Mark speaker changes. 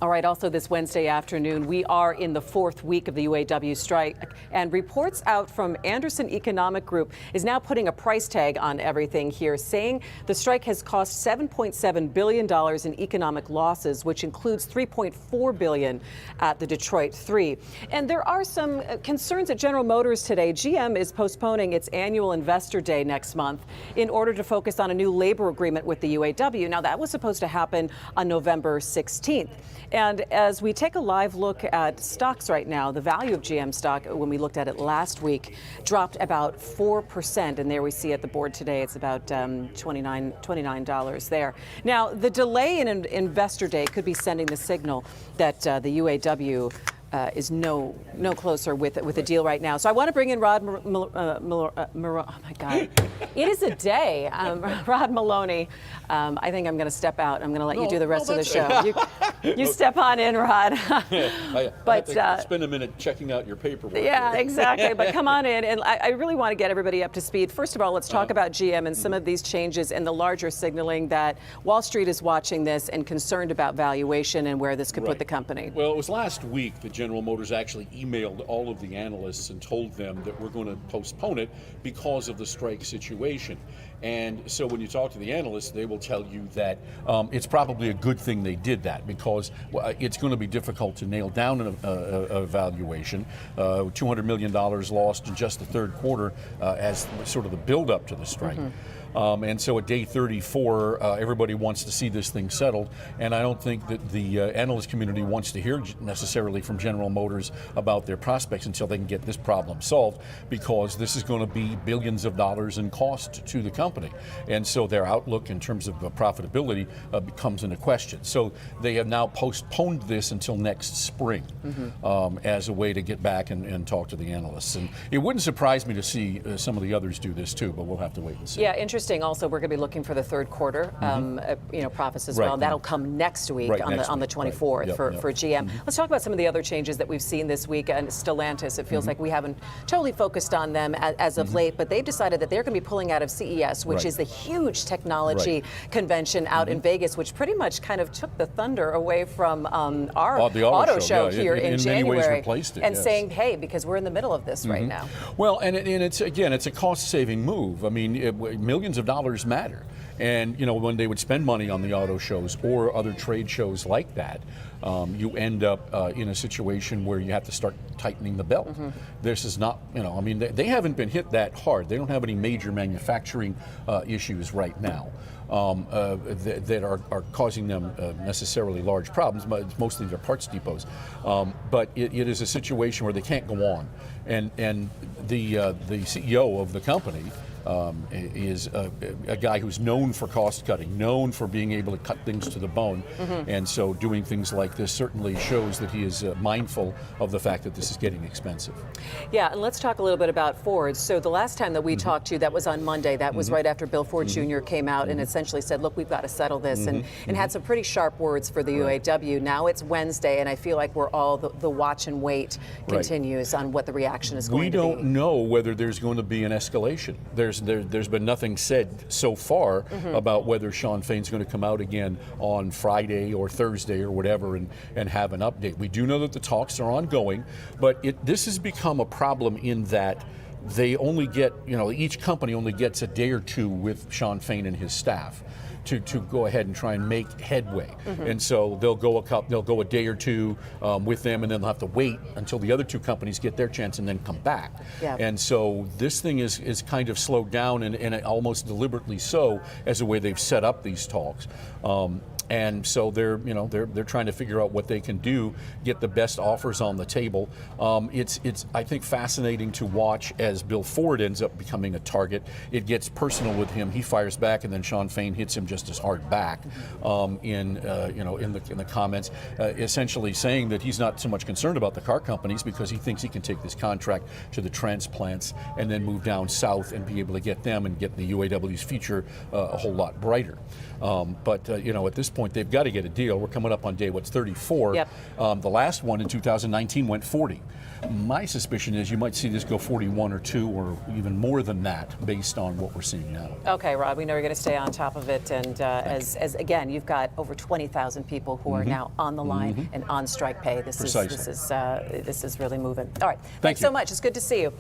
Speaker 1: All right, also this Wednesday afternoon, we are in the fourth week of the UAW strike, and reports out from Anderson Economic Group is now putting a price tag on everything here, saying the strike has cost $7.7 billion in economic losses, which includes $3.4 billion at the Detroit 3. And there are some concerns at General Motors today. GM is postponing its annual investor day next month in order to focus on a new labor agreement with the UAW. Now, that was supposed to happen on November 16th. And as we take a live look at stocks right now, the value of GM stock, when we looked at it last week, dropped about 4%. And there we see at the board today, it's about $29 there. Now, the delay in an investor day could be sending the signal that the UAW is no closer with a deal right now. So I want to bring in Rod oh my God, it is a day. Rod Maloney. I think I'm going to step out. I'm going to let you do the rest of the show. You step on in, Rod.
Speaker 2: I have to spend a minute checking out your paperwork.
Speaker 1: Yeah, exactly. But come on in, and I really want to get everybody up to speed. First of all, let's talk about GM and some of these changes and the larger signaling that Wall Street is watching this and concerned about valuation and where this could put the company.
Speaker 2: Well, it was last week that General Motors actually emailed all of the analysts and told them that we're going to postpone it because of the strike situation. And so when you talk to the analysts, they will tell you that it's probably a good thing they did that, because it's going to be difficult to nail down a valuation. $200 million lost in just the third quarter as sort of the build-up to the strike. And so at day 34, everybody wants to see this thing settled, and I don't think that the analyst community wants to hear necessarily from General Motors about their prospects until they can get this problem solved, because this is going to be billions of dollars in cost to the company. And so their outlook in terms of profitability becomes into question. So they have now postponed this until next spring as a way to get back and talk to the analysts. And it wouldn't surprise me to see some of the others do this too, but we'll have to wait and see.
Speaker 1: Yeah, interesting. Also, we're going to be looking for the third quarter, profits as well. That'll come next week on the 24th for GM. Let's talk about some of the other changes that we've seen this week. And Stellantis, it feels like we haven't totally focused on them as of late, but they've decided that they're going to be pulling out of CES, which is the huge technology convention out in Vegas, which pretty much kind of took the thunder away from our
Speaker 2: the
Speaker 1: auto show here in January,
Speaker 2: many ways replaced it,
Speaker 1: and saying, hey, because we're in the middle of this right now.
Speaker 2: Well, and it's a cost-saving move. I mean, millions of dollars matter. And, when they would spend money on the auto shows or other trade shows like that, you end up in a situation where you have to start tightening the belt. This is not, they haven't been hit that hard. They don't have any major manufacturing issues right now that are causing them necessarily large problems. But mostly their parts depots. But it is a situation where they can't go on. And the CEO of the company is a guy who's known for cost cutting, known for being able to cut things to the bone. And so doing things like this certainly shows that he is mindful of the fact that this is getting expensive. Yeah,
Speaker 1: and let's talk a little bit about Ford. So the last time that we talked to you, that was on Monday. That was right after Bill Ford Jr. came out and essentially said, look, we've got to settle this, and had some pretty sharp words for the UAW. Now it's Wednesday, and I feel like we're all, the watch and wait continues on what the reaction is going to be.
Speaker 2: We don't know whether there's going to be an escalation. There's been nothing said so far about whether Shawn Fain's going to come out again on Friday or Thursday or whatever and have an update. We do know that the talks are ongoing, but this has become a problem in that they only get, each company only gets a day or two with Shawn Fain and his staff to go ahead and try and make headway. And so they'll go a day or two with them, and then they'll have to wait until the other two companies get their chance and then come back. And so this thing is kind of slowed down, and almost deliberately so, as the way they've set up these talks. And so they're trying to figure out what they can do, get the best offers on the table. It's I think fascinating to watch as Bill Ford ends up becoming a target. It gets personal with him. He fires back, and then Shawn Fain hits him just as hard back in the comments, essentially saying that he's not so much concerned about the car companies because he thinks he can take this contract to the transplants and then move down south and be able to get them and get the UAW's future a whole lot brighter. But at this point, they've got to get a deal. We're coming up on day, 34.
Speaker 1: Yep.
Speaker 2: The last one in 2019 went 40. My suspicion is you might see this go 41 or 2 or even more than that based on what we're seeing now.
Speaker 1: Okay, Rob, we know you're going to stay on top of it. And as again, you've got over 20,000 people who are now on the line and on strike pay. This is really moving. All right, thanks so much. It's good to see you.